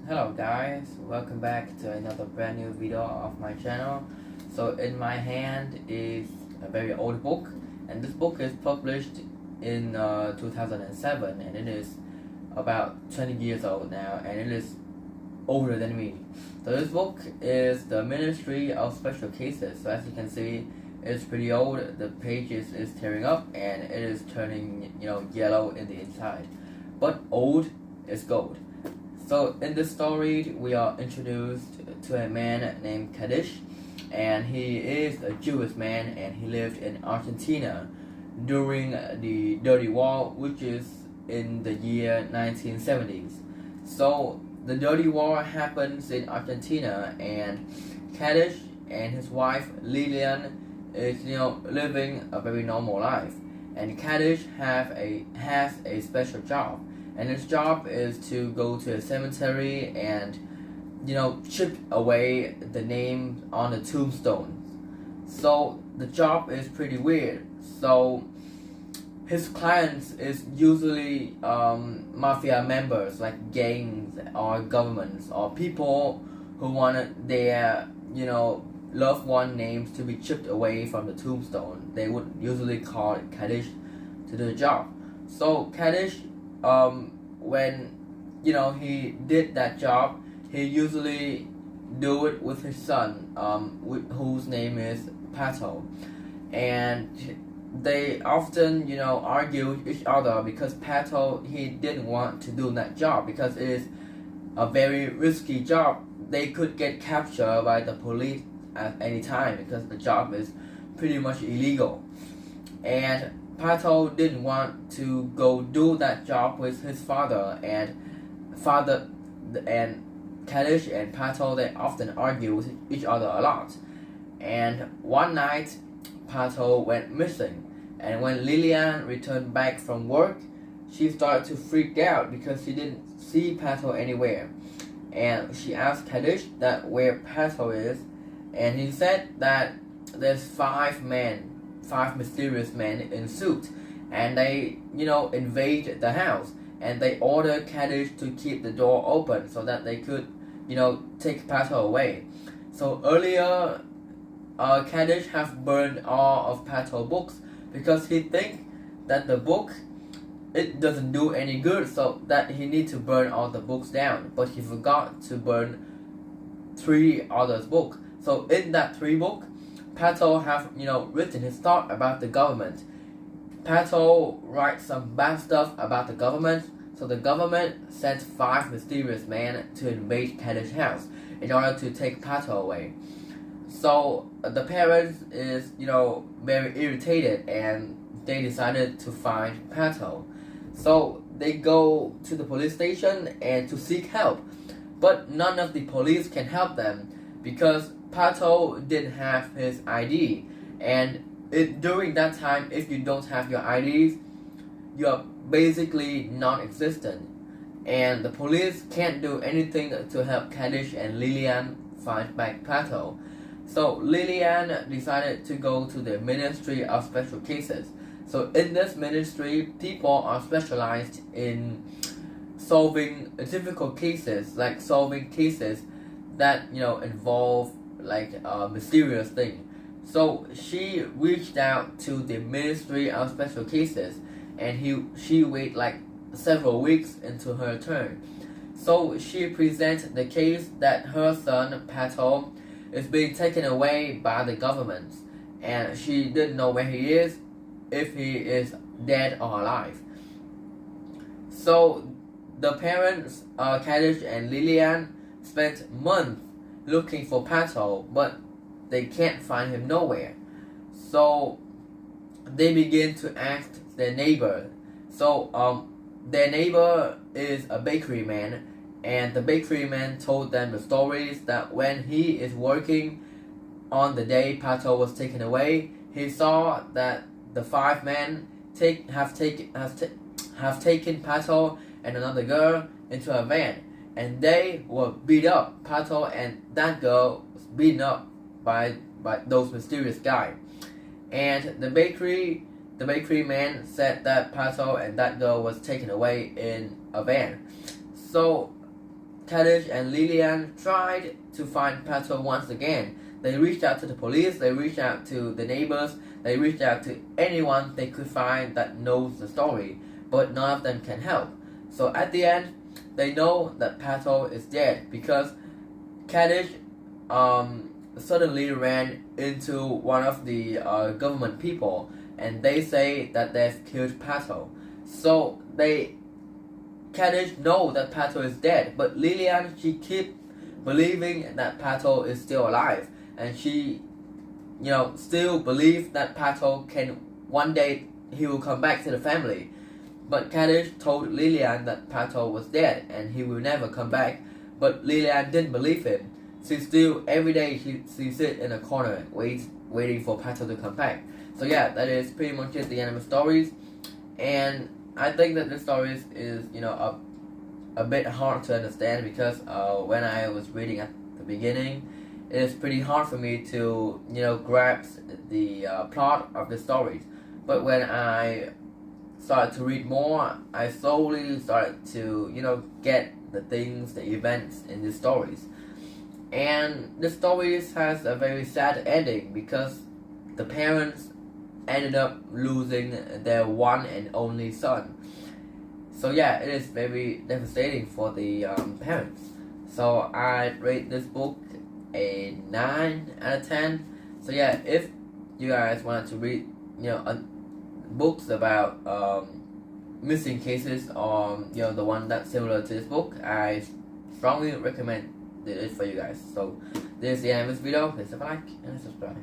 Hello guys, welcome back to another brand new video of my channel. So in my hand is a very old book, and this book is published in 2007, and it is about 20 years old now, and it is older than me. So this book is The Ministry of Special Cases. So as you can see, it's pretty old. The pages is tearing up and it is turning yellow in the inside, but old is gold. So in this story, we are introduced to a man named Kadish, and he is a Jewish man, and he lived in Argentina during the Dirty War, which is in the year 1970s. So the Dirty War happens in Argentina, and Kadish and his wife Lilian is living a very normal life, and Kadish has a special job. And his job is to go to a cemetery and chip away the names on the tombstones. So the job is pretty weird. So his clients is usually mafia members, like gangs or governments or people who wanted their loved one names to be chipped away from the tombstone. They would usually call Kadish to do the job. So Kadish, when he did that job, he usually do it with his son, whose name is Pato, and they often argue with each other because Pato, he didn't want to do that job because it is a very risky job. They could get captured by the police at any time because the job is pretty much illegal, and Pato didn't want to go do that job with his father, and Kadish and Pato, they often argue with each other a lot. And one night, Pato went missing, and when Lilian returned back from work, she started to freak out because she didn't see Pato anywhere. And she asked Kadish that where Pato is, and he said that there's five mysterious men in suits, and they invade the house, and they ordered Kadish to keep the door open so that they could take Pato away. So earlier, Kadish have burned all of Pato books because he think that the book, it doesn't do any good, so that he need to burn all the books down, but he forgot to burn 3 others book. So in that 3 book, Pato have written his thought about the government. Pato writes some bad stuff about the government, so the government sent 5 mysterious men to invade Kadish's house in order to take Pato away. So the parents is very irritated, and they decided to find Pato. So they go to the police station and to seek help, but none of the police can help them because Pato didn't have his ID, and during that time, if you don't have your IDs, you're basically non-existent, and the police can't do anything to help Kadish and Lilian find back Pato. So Lilian decided to go to the Ministry of Special Cases. So in this ministry, people are specialized in solving difficult cases, like solving cases that involve like a mysterious thing. So she reached out to the Ministry of Special Cases, and she waited like several weeks into her turn. So she presented the case that her son Pato is being taken away by the government, and she didn't know where he is, if he is dead or alive. So the parents, Kadish and Lilian, spent months looking for Pato, but they can't find him nowhere. So they begin to ask their neighbor. So their neighbor is a bakery man, and the bakery man told them the stories that when he is working on the day Pato was taken away, he saw that the 5 men have taken Pato and another girl into a van, and they were beat up. Pato and that girl was beaten up by those mysterious guys. And the bakery man said that Pato and that girl was taken away in a van. So Kaddish and Lillian tried to find Pato once again. They reached out to the police, they reached out to the neighbors, they reached out to anyone they could find that knows the story, but none of them can help. So at the end, they know that Pato is dead because Kaddish suddenly ran into one of the government people, and they say that they've killed Pato. So Kaddish know that Pato is dead, but Lillian, she keep believing that Pato is still alive, and she, still believes that Pato can one day he will come back to the family. But Kaddish told Lillian that Pato was dead and he will never come back, but Lillian didn't believe him. She still every day she sit in a corner waiting for Pato to come back. So yeah, that is pretty much it, the anime stories, and I think that this story is a bit hard to understand because when I was reading at the beginning, it is pretty hard for me to grasp the plot of the stories. But when I started to read more, I slowly started to get the things, the events in the stories. And the stories has a very sad ending because the parents ended up losing their one and only son. So yeah, it is very devastating for the parents. So I rate this book a 9 out of 10. So yeah, if you guys want to read books about missing cases or the one that's similar to this book, I strongly recommend it for you guys. So this is the end of this video. Please leave a like and subscribe.